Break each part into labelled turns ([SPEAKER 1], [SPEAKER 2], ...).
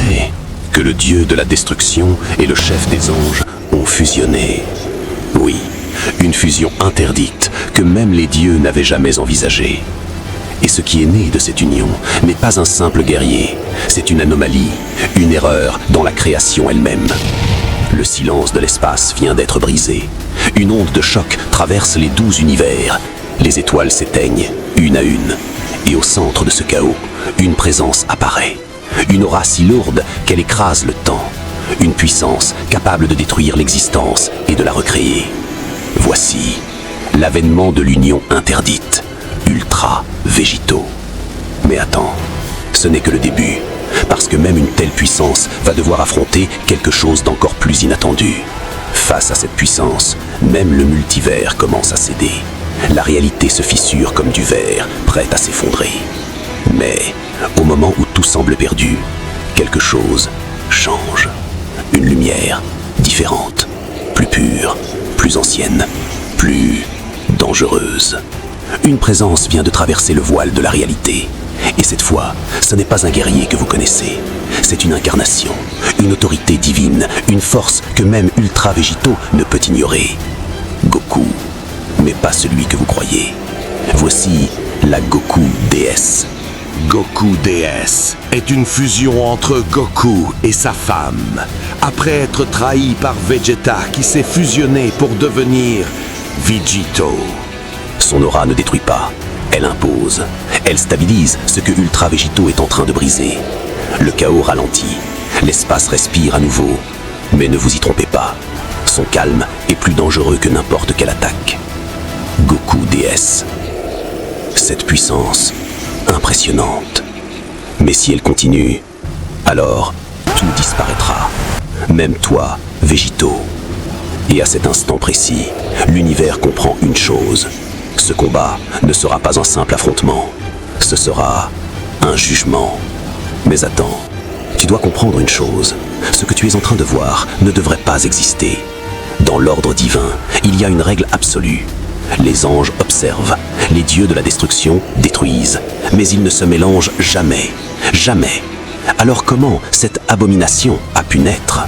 [SPEAKER 1] sais que le dieu de la destruction et le chef des anges ont fusionné. Oui, une fusion interdite que même les dieux n'avaient jamais envisagée. Et ce qui est né de cette union n'est pas un simple guerrier, c'est une anomalie, une erreur dans la création elle-même. Le silence de l'espace vient d'être brisé. Une onde de choc traverse les 12 univers. Les étoiles s'éteignent, une à une. Et au centre de ce chaos, une présence apparaît. Une aura si lourde qu'elle écrase le temps. Une puissance capable de détruire l'existence et de la recréer. Voici l'avènement de l'union interdite, Ultra Végito. Mais attends, ce n'est que le début, parce que même une telle puissance va devoir affronter quelque chose d'encore plus inattendu. Face à cette puissance, même le multivers commence à céder. La réalité se fissure comme du verre, prête à s'effondrer. Mais au moment où tout semble perdu, quelque chose change. Une lumière différente, plus pure, plus ancienne, plus dangereuse. Une présence vient de traverser le voile de la réalité. Et cette fois, ce n'est pas un guerrier que vous connaissez. C'est une incarnation, une autorité divine, une force que même Ultra Végito ne peut ignorer. Goku, mais pas celui que vous croyez. Voici la Goku déesse.
[SPEAKER 2] Goku déesse est une fusion entre Goku et sa femme. Après être trahi par Vegeta qui s'est fusionné pour devenir Vegito.
[SPEAKER 1] Son aura ne détruit pas, elle impose. Elle stabilise ce que Ultra Végito est en train de briser. Le chaos ralentit, l'espace respire à nouveau. Mais ne vous y trompez pas, son calme est plus dangereux que n'importe quelle attaque. Goku déesse. Cette puissance, impressionnante. Mais si elle continue, alors tout disparaîtra. Même toi, Végito. Et à cet instant précis, l'univers comprend une chose. Ce combat ne sera pas un simple affrontement. Ce sera un jugement. Mais attends, tu dois comprendre une chose. Ce que tu es en train de voir ne devrait pas exister. Dans l'ordre divin, il y a une règle absolue. Les anges observent, les dieux de la destruction détruisent, mais ils ne se mélangent jamais, jamais. Alors comment cette abomination a pu naître ?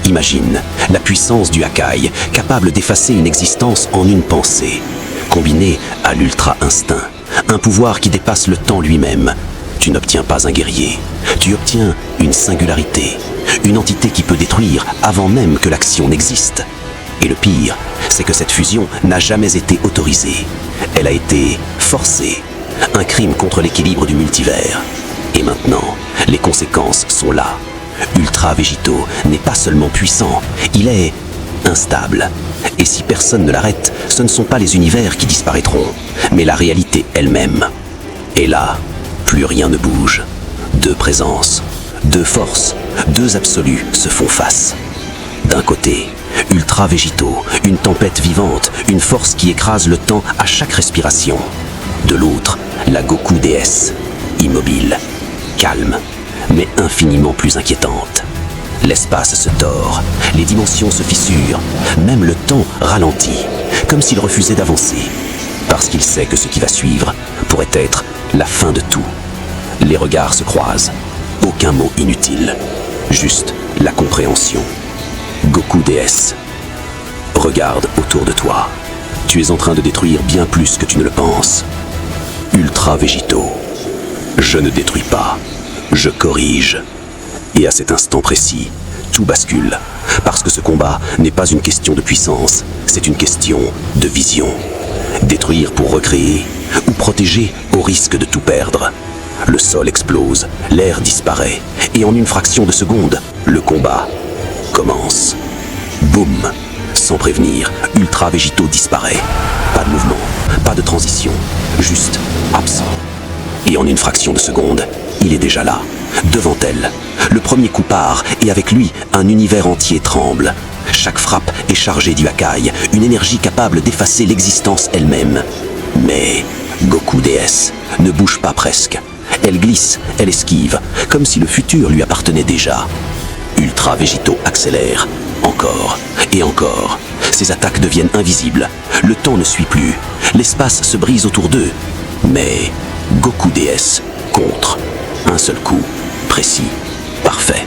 [SPEAKER 1] Imagine la puissance du Hakai, capable d'effacer une existence en une pensée, combinée à l'ultra-instinct, un pouvoir qui dépasse le temps lui-même. Tu n'obtiens pas un guerrier, tu obtiens une singularité, une entité qui peut détruire avant même que l'action n'existe. Et le pire, c'est que cette fusion n'a jamais été autorisée. Elle a été forcée, un crime contre l'équilibre du multivers. Et maintenant, les conséquences sont là. Ultra Végito n'est pas seulement puissant, il est instable. Et si personne ne l'arrête, ce ne sont pas les univers qui disparaîtront, mais la réalité elle-même. Et là, plus rien ne bouge. Deux présences, deux forces, deux absolus se font face. D'un côté, Ultra Végito, une tempête vivante, une force qui écrase le temps à chaque respiration. De l'autre, la Goku déesse, immobile, calme, mais infiniment plus inquiétante. L'espace se tord, les dimensions se fissurent, même le temps ralentit, comme s'il refusait d'avancer, parce qu'il sait que ce qui va suivre pourrait être la fin de tout. Les regards se croisent, aucun mot inutile, juste la compréhension. Goku déesse, regarde autour de toi. Tu es en train de détruire bien plus que tu ne le penses. Ultra Végito, je ne détruis pas, je corrige. Et à cet instant précis, tout bascule, parce que ce combat n'est pas une question de puissance, c'est une question de vision. Détruire pour recréer, ou protéger au risque de tout perdre. Le sol explose, l'air disparaît, et en une fraction de seconde, le combat commence. Boum! Sans prévenir, Ultra Végito disparaît. Pas de mouvement, pas de transition, juste absent. Et en une fraction de seconde, il est déjà là, devant elle. Le premier coup part, et avec lui, un univers entier tremble. Chaque frappe est chargée du Hakai, une énergie capable d'effacer l'existence elle-même. Mais Goku déesse ne bouge pas presque. Elle glisse, elle esquive, comme si le futur lui appartenait déjà. Ultra Végito accélère, encore et encore. Ses attaques deviennent invisibles. Le temps ne suit plus. L'espace se brise autour d'eux. Mais Goku déesse contre. Un seul coup, précis, parfait. parfait.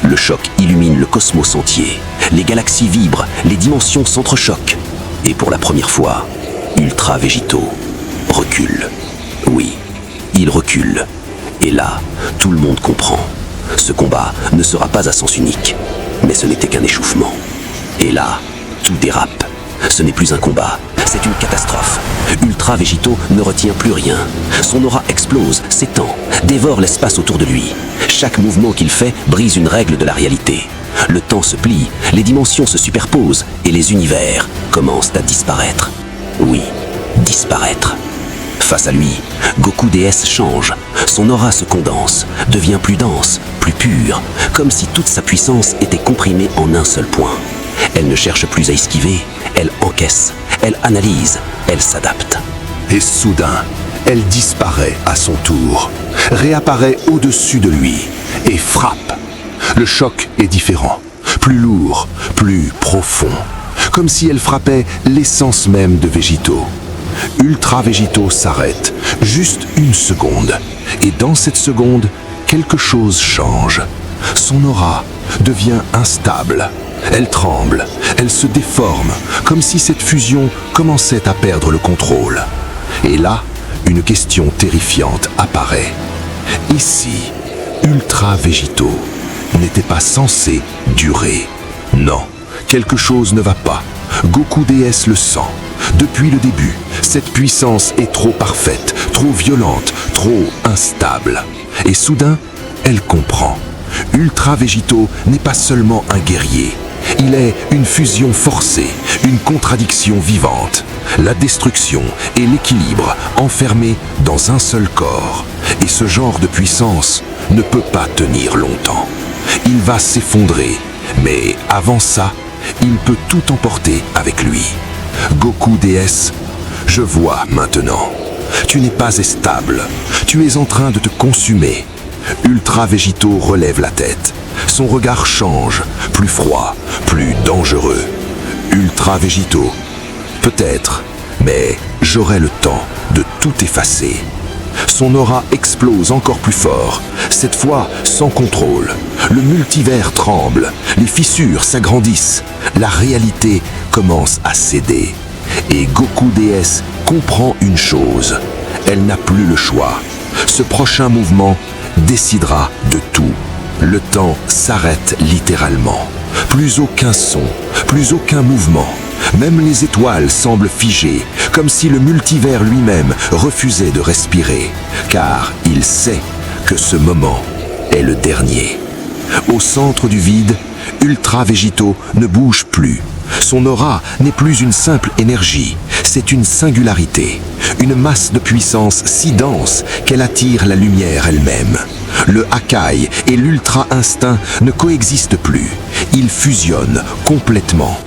[SPEAKER 1] Le choc illumine le cosmos entier. Les galaxies vibrent, les dimensions s'entrechoquent. Et pour la première fois, Ultra Végito recule. Oui, il recule. Et là, tout le monde comprend. Ce combat ne sera pas à sens unique, mais ce n'était qu'un échauffement. Et là, tout dérape. Ce n'est plus un combat, c'est une catastrophe. Ultra Végito ne retient plus rien. Son aura explose, s'étend, dévore l'espace autour de lui. Chaque mouvement qu'il fait brise une règle de la réalité. Le temps se plie, les dimensions se superposent et les univers commencent à disparaître. Oui, disparaître. Face à lui, Goku DS change. Son aura se condense, devient plus dense, plus pure, comme si toute sa puissance était comprimée en un seul point. Elle ne cherche plus à esquiver, elle encaisse, elle analyse, elle s'adapte.
[SPEAKER 2] Et soudain, elle disparaît à son tour, réapparaît au-dessus de lui et frappe. Le choc est différent, plus lourd, plus profond, comme si elle frappait l'essence même de Végito. Ultra Végito s'arrête, juste une seconde, et dans cette seconde, quelque chose change. Son aura devient instable. Elle tremble, elle se déforme, comme si cette fusion commençait à perdre le contrôle. Et là, une question terrifiante apparaît. Et si Ultra Végito n'était pas censé durer? Non, quelque chose ne va pas. Goku DS le sent. Depuis le début, cette puissance est trop parfaite, trop violente, trop instable. Et soudain, elle comprend. Ultra Végito n'est pas seulement un guerrier. Il est une fusion forcée, une contradiction vivante. La destruction et l'équilibre enfermés dans un seul corps. Et ce genre de puissance ne peut pas tenir longtemps. Il va s'effondrer, mais avant ça, il peut tout emporter avec lui. Goku DS, je vois maintenant. Tu n'es pas stable. Tu es en train de te consumer. Ultra Végito relève la tête. Son regard change, plus froid, plus dangereux. Ultra Végito, peut-être, mais j'aurai le temps de tout effacer. Son aura explose encore plus fort, cette fois sans contrôle. Le multivers tremble, les fissures s'agrandissent, la réalité commence à céder. Et Goku DS comprend une chose, elle n'a plus le choix. Ce prochain mouvement décidera de tout. Le temps s'arrête littéralement. Plus aucun son, plus aucun mouvement. Même les étoiles semblent figées, comme si le multivers lui-même refusait de respirer, car il sait que ce moment est le dernier. Au centre du vide, Ultra Végito ne bouge plus. Son aura n'est plus une simple énergie, c'est une singularité, une masse de puissance si dense qu'elle attire la lumière elle-même. Le Hakai et l'Ultra Instinct ne coexistent plus, ils fusionnent complètement.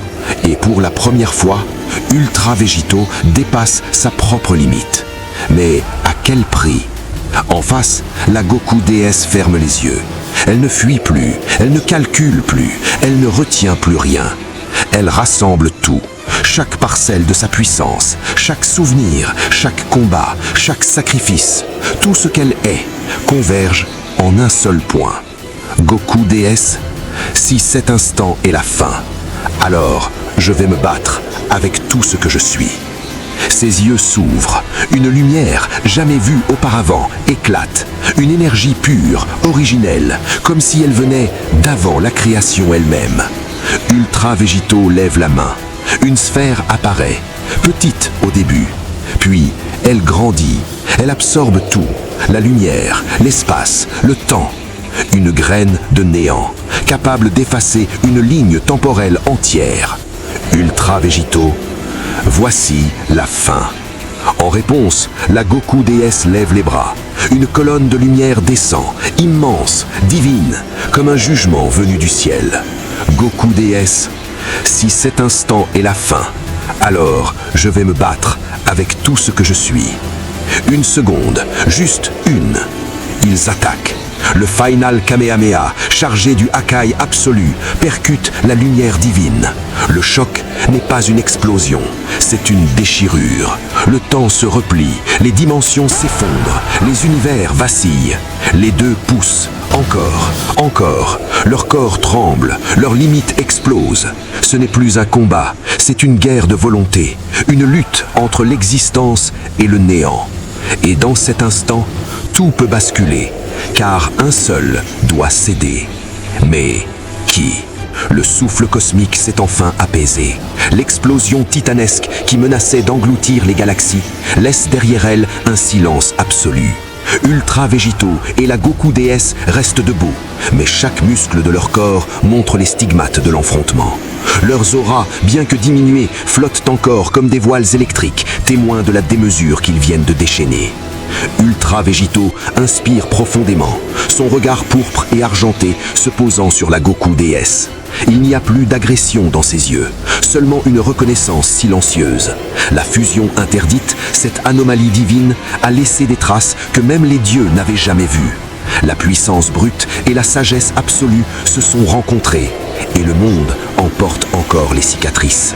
[SPEAKER 2] Et pour la première fois, Ultra Végito dépasse sa propre limite. Mais à quel prix? En face, la Goku DS ferme les yeux. Elle ne fuit plus, elle ne calcule plus, elle ne retient plus rien. Elle rassemble tout, chaque parcelle de sa puissance, chaque souvenir, chaque combat, chaque sacrifice. Tout ce qu'elle est converge en un seul point. Goku DS, si cet instant est la fin, alors je vais me battre avec tout ce que je suis. Ses yeux s'ouvrent, une lumière jamais vue auparavant éclate, une énergie pure, originelle, comme si elle venait d'avant la création elle-même. Ultra Végito lève la main, une sphère apparaît, petite au début, puis elle grandit, elle absorbe tout, la lumière, l'espace, le temps. Une graine de néant, capable d'effacer une ligne temporelle entière. Ultra Végito, voici la fin. En réponse, la Goku DS lève les bras. Une colonne de lumière descend, immense, divine, comme un jugement venu du ciel. Goku DS, si cet instant est la fin, alors je vais me battre avec tout ce que je suis. Une seconde, juste une. Ils attaquent. Le Final Kamehameha, chargé du Hakai absolu, percute la lumière divine. Le choc n'est pas une explosion, c'est une déchirure. Le temps se replie, les dimensions s'effondrent, les univers vacillent. Les deux poussent, encore, Encore, leur corps tremble, leurs limites explosent. Ce n'est plus un combat, c'est une guerre de volonté, une lutte entre l'existence et le néant. Et dans cet instant, tout peut basculer, car un seul doit céder. Mais qui ? Le souffle cosmique s'est enfin apaisé. L'explosion titanesque qui menaçait d'engloutir les galaxies laisse derrière elle un silence absolu. Ultra végétaux et la Goku déesse restent debout, mais chaque muscle de leur corps montre les stigmates de l'enfrontement. Leurs auras, bien que diminuées, flottent encore comme des voiles électriques, témoins de la démesure qu'ils viennent de déchaîner. Ultra végétaux inspire profondément, son regard pourpre et argenté se posant sur la Goku déesse. Il n'y a plus d'agression dans ses yeux, seulement une reconnaissance silencieuse. La fusion interdite, cette anomalie divine, a laissé des traces que même les dieux n'avaient jamais vues. La puissance brute et la sagesse absolue se sont rencontrées, et le monde en porte encore les cicatrices.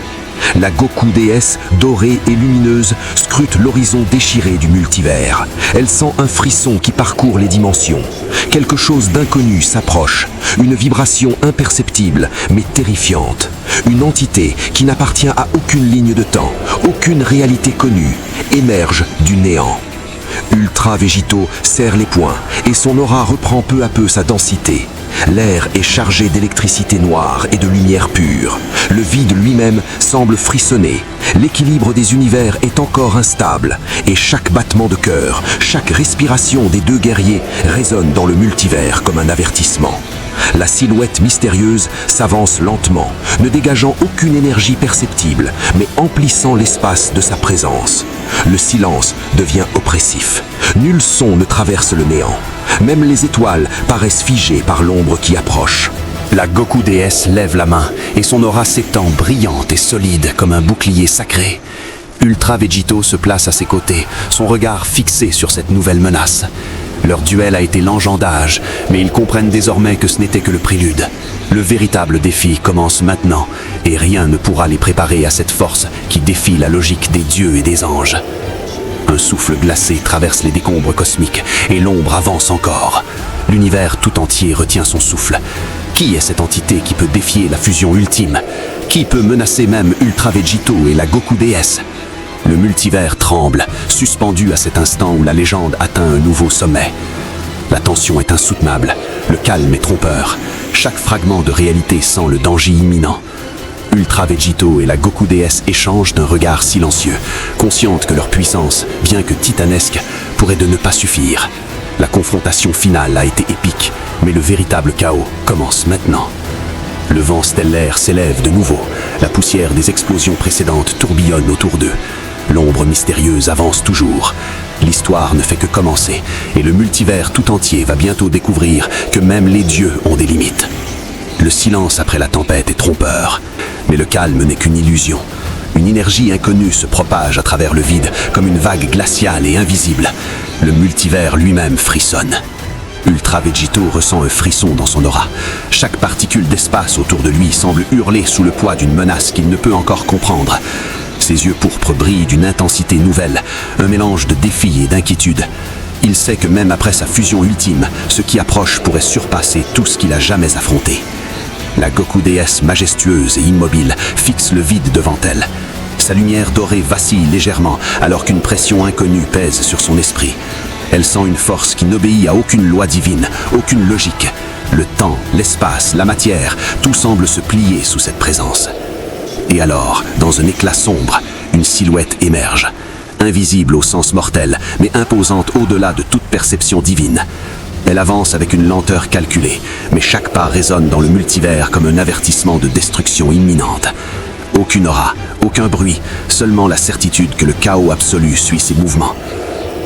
[SPEAKER 2] La Goku déesse, dorée et lumineuse, scrute l'horizon déchiré du multivers. Elle sent un frisson qui parcourt les dimensions. Quelque chose d'inconnu s'approche, une vibration imperceptible mais terrifiante. Une entité qui n'appartient à aucune ligne de temps, aucune réalité connue, émerge du néant. Ultra végétaux serre les poings et son aura reprend peu à peu sa densité. L'air est chargé d'électricité noire et de lumière pure. Le vide lui-même semble frissonner. L'équilibre des univers est encore instable. Et chaque battement de cœur, chaque respiration des deux guerriers résonne dans le multivers comme un avertissement. La silhouette mystérieuse s'avance lentement, ne dégageant aucune énergie perceptible, mais emplissant l'espace de sa présence. Le silence devient oppressif. Nul son ne traverse le néant. Même les étoiles paraissent figées par l'ombre qui approche. La Goku déesse lève la main et son aura s'étend brillante et solide comme un bouclier sacré. Ultra Vegito se place à ses côtés, son regard fixé sur cette nouvelle menace. Leur duel a été l'engendage, mais ils comprennent désormais que ce n'était que le prélude. Le véritable défi commence maintenant, et rien ne pourra les préparer à cette force qui défie la logique des dieux et des anges. Un souffle glacé traverse les décombres cosmiques, et l'ombre avance encore. L'univers tout entier retient son souffle. Qui est cette entité qui peut défier la fusion ultime? Qui peut menacer même Ultra Vegito et la Goku déesse? Le multivers tremble, suspendu à cet instant où la légende atteint un nouveau sommet. La tension est insoutenable, le calme est trompeur. Chaque fragment de réalité sent le danger imminent. Ultra Vegito et la Goku déesse échangent d'un regard silencieux, conscientes que leur puissance, bien que titanesque, pourrait de ne pas suffire. La confrontation finale a été épique, mais le véritable chaos commence maintenant. Le vent stellaire s'élève de nouveau, la poussière des explosions précédentes tourbillonne autour d'eux. L'ombre mystérieuse avance toujours. L'histoire ne fait que commencer, et le multivers tout entier va bientôt découvrir que même les dieux ont des limites. Le silence après la tempête est trompeur, mais le calme n'est qu'une illusion. Une énergie inconnue se propage à travers le vide comme une vague glaciale et invisible. Le multivers lui-même frissonne. Ultra Vegito ressent un frisson dans son aura. Chaque particule d'espace autour de lui semble hurler sous le poids d'une menace qu'il ne peut encore comprendre. Ses yeux pourpres brillent d'une intensité nouvelle, un mélange de défi et d'inquiétude. Il sait que même après sa fusion ultime, ce qui approche pourrait surpasser tout ce qu'il a jamais affronté. La Goku déesse majestueuse et immobile fixe le vide devant elle. Sa lumière dorée vacille légèrement alors qu'une pression inconnue pèse sur son esprit. Elle sent une force qui n'obéit à aucune loi divine, aucune logique. Le temps, l'espace, la matière, tout semble se plier sous cette présence. Et alors, dans un éclat sombre, une silhouette émerge. Invisible au sens mortel, mais imposante au-delà de toute perception divine. Elle avance avec une lenteur calculée, mais chaque pas résonne dans le multivers comme un avertissement de destruction imminente. Aucune aura, aucun bruit, seulement la certitude que le chaos absolu suit ses mouvements.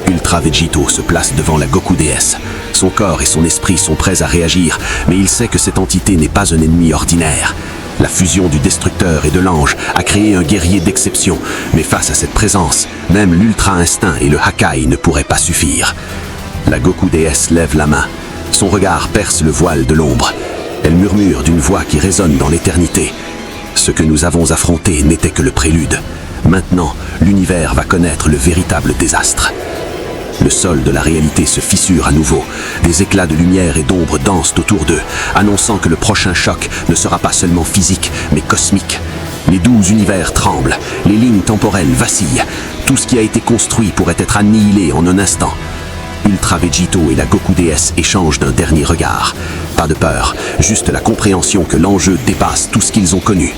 [SPEAKER 2] Ultra Vegito se place devant la Goku déesse. Son corps et son esprit sont prêts à réagir, mais il sait que cette entité n'est pas un ennemi ordinaire. La fusion du destructeur et de l'ange a créé un guerrier d'exception, mais face à cette présence, même l'ultra-instinct et le Hakai ne pourraient pas suffire. La Goku déesse lève la main. Son regard perce le voile de l'ombre. Elle murmure d'une voix qui résonne dans l'éternité. Ce que nous avons affronté n'était que le prélude. Maintenant, l'univers va connaître le véritable désastre.
[SPEAKER 1] Le sol de la réalité se fissure à nouveau. Des éclats de lumière et d'ombre dansent autour d'eux, annonçant que le prochain choc ne sera pas seulement physique, mais cosmique. Les 12 univers tremblent, les lignes temporelles vacillent. Tout ce qui a été construit pourrait être annihilé en un instant. Ultra Vegito et la Goku déesse échangent d'un dernier regard. Pas de peur, juste la compréhension que l'enjeu dépasse tout ce qu'ils ont connu.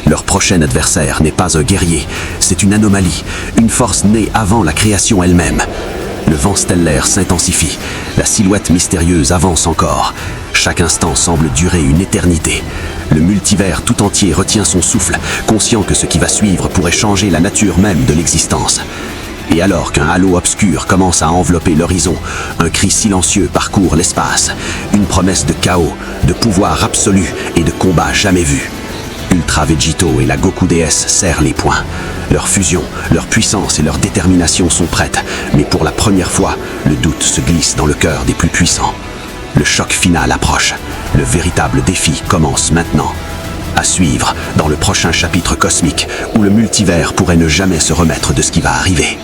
[SPEAKER 1] Leur prochain adversaire n'est pas un guerrier, c'est une anomalie, une force née avant la création elle-même. Le vent stellaire s'intensifie, la silhouette mystérieuse avance encore. Chaque instant semble durer une éternité. Le multivers tout entier retient son souffle, conscient que ce qui va suivre pourrait changer la nature même de l'existence. Et alors qu'un halo obscur commence à envelopper l'horizon, un cri silencieux parcourt l'espace, une promesse de chaos, de pouvoir absolu et de combat jamais vu. Ultra Vegito et la Goku déesse serrent les poings. Leur fusion, leur puissance et leur détermination sont prêtes, mais pour la première fois, le doute se glisse dans le cœur des plus puissants. Le choc final approche. Le véritable défi commence maintenant. À suivre dans le prochain chapitre cosmique où le multivers pourrait ne jamais se remettre de ce qui va arriver.